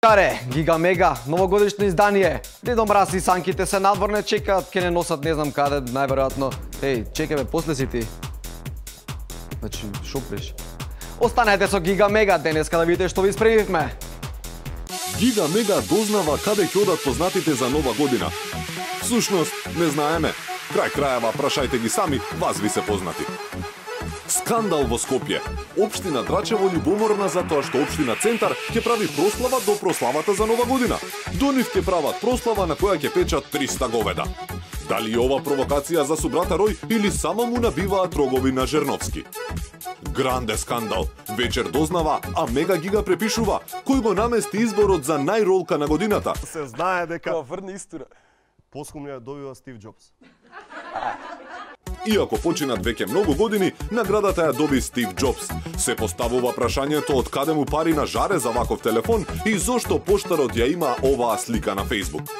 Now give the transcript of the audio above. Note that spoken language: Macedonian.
Каре, Гига Мега, новогодишно издание. Дедо Мраз и санките се надворне чекаат, ке не носат не знам каде, најверојатно. Еј, чекаме, после си ти. Значи, шо преш? Останете со Гига Мега денеска да видите што ви спремивме. Гига Мега дознава каде ќе одат познатите за нова година. Всушност, не знаеме. Крај крајава, прашајте ги сами, вас ви се познати. Скандал во Скопје. Општина Драчево љубоморна за тоа што општина Центар ќе прави прослава до прославата за нова година. До нив ќе прават прослава на која ќе печат 300 говеда. Дали е ова провокација за субрата Рој или само му набиваат рогови на Жерновски? Гранде скандал. Вечер дознава, а Мега Гига препишува кој го намести изборот за најролка на годината. Се знае дека врни истина. Поскумно ја добива Стив Џобс. Иако починат веќе многу години, наградата ја доби Стив Џобс. Се поставува прашањето од каде му пари на жаре за ваков телефон и зошто поштарот ја има оваа слика на Фејсбук.